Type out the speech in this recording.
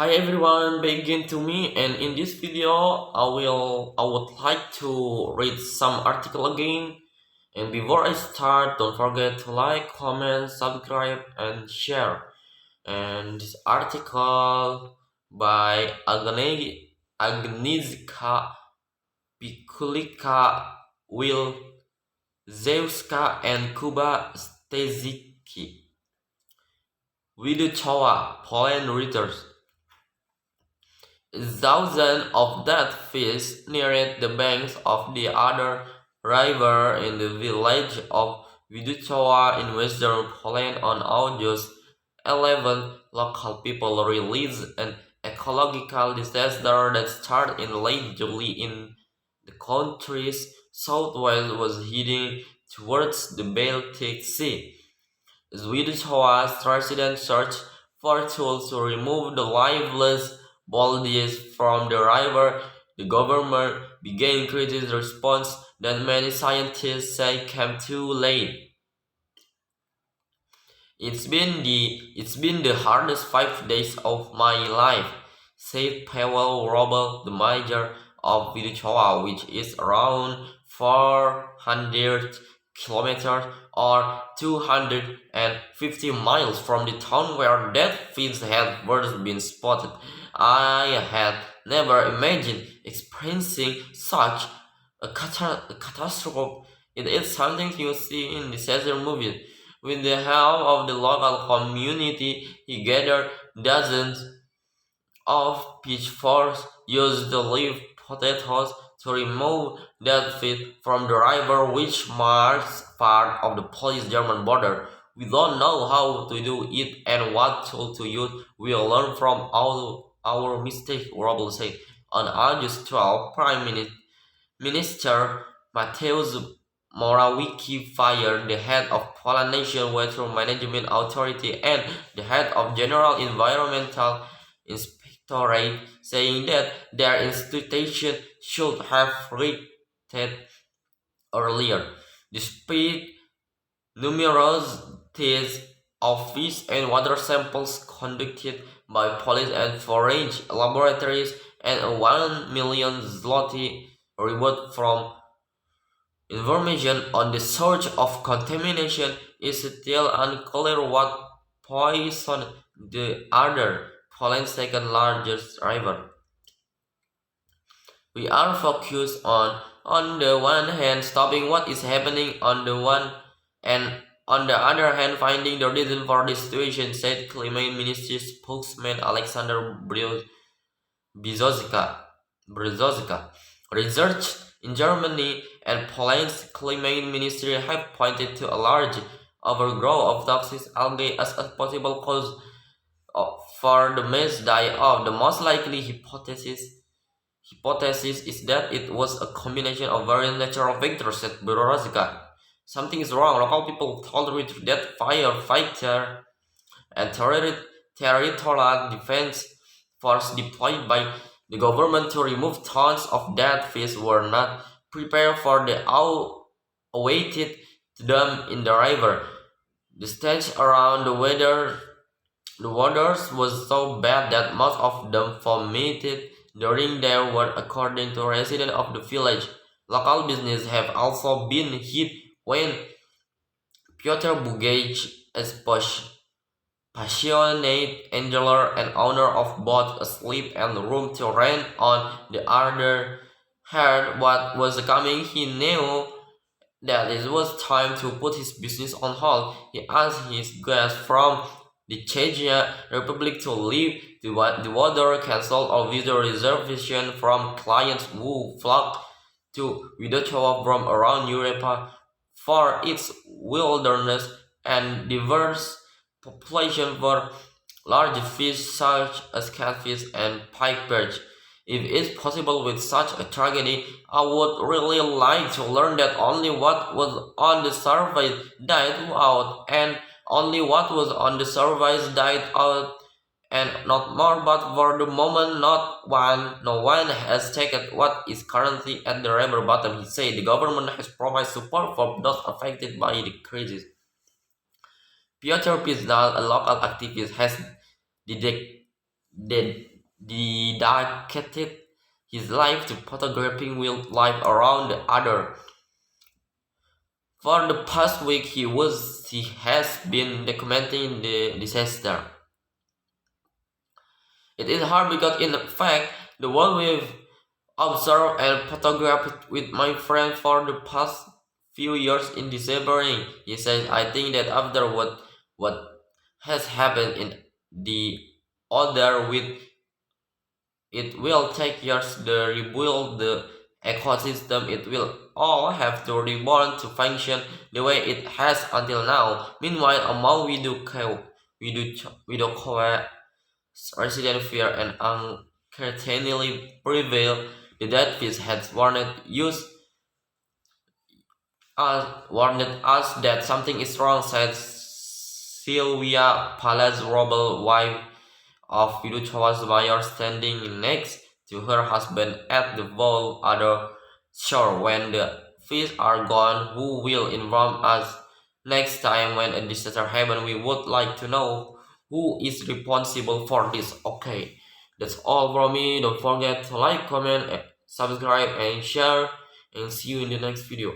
Hi everyone, begin to me, and in this video I would like to read some article again. And before I start, don't forget to like, comment, subscribe, and share. And this article by Agnieszka Pikulika, Will Zewska, and Kuba Stezicki. Widuchowa, Poland Reuters. Thousands of dead fish neared the banks of the other river in the village of Widuchowa in western Poland on August 11. Local people released an ecological disaster that started in late July in the country's southwest was heading towards the Baltic Sea. Swedish Hoas residents searched for tools to remove the lifeless bodies from the river. The government began crisis response that many scientists say came too late. It's been the hardest 5 days of my life, said Pavel Robel, the mayor of Viduchowa, which is around 400 kilometers or 250 miles from the town where dead fish had first been spotted. I had never imagined experiencing such a catastrophe. It is something you see in disaster movies. With the help of the local community, he gathered dozens of pitchforks, used the live potatoes to remove dead fish from the river, which marks part of the Polish-German border. We don't know how to do it and what tool to use. We'll learn from our mistake, Robel said. On August 12, Minister Mateusz Morawiecki fired the head of Poland National Water Management Authority and the head of General Environmental Inspectorate, saying that their institution should have reacted earlier. Despite numerous tests of fish and water samples conducted by police and forensic laboratories and a 1 million zloty reward from information on the source of contamination, is still unclear what poisoned the other Poland's second largest river. We are focused on the one hand, stopping what is happening on the one, and on the other hand, finding the reason for the situation, said Climate Ministry spokesman Alexander Brzozka. Research in Germany and Poland's climate ministry have pointed to a large overgrowth of toxic algae as a possible cause for the mass die-off. The most likely hypothesis is that it was a combination of various natural factors, said Brzozka. Something is wrong. Local people told Reuters that firefighter and territorial defense force deployed by the government to remove tons of dead fish were not prepared for the awaited dump in the river. The stench around the waters was so bad that most of them vomited during their work, according to residents of the village. Local businesses have also been hit when Piotr Bugaj, a passionate angler and owner of both a sleep and room to rent on the other, heard what was coming. He knew that it was time to put his business on hold. He asked his guests from the Czechia Republic to leave the water, cancel or visa reservation from clients who flocked to Widochowa from around Europe for its wilderness and diverse population for large fish such as catfish and pike perch. If it's possible with such a tragedy, I would really like to learn that only what was on the surface died out, and only what was on the surface died out, and not more. But for the moment, no one has taken what is currently at the river bottom. He said the government has provided support for those affected by the crisis. Piotr Pizdal, a local activist, has dedicated dedicated his life to photographing wildlife around the other. For the past week, he has been documenting the disaster. It is hard because in fact, the world we've observed and photographed with my friend for the past few years in disappearing. He says, I think that after what has happened in the other with it will take years to rebuild the ecosystem. It will all have to reborn to function the way it has until now. Meanwhile, among we do cover resident fear and uncertainty prevail. The dead fish has warned us that something is wrong, said Sylvia Palaz-Robel, wife of Viduchwa's mayor, standing next to her husband at the whole other shore. When the fish are gone, who will inform us next time when a disaster happens? We would like to know who is responsible for this. Okay, that's all from me. Don't forget to like, comment, subscribe, and share. And see you in the next video.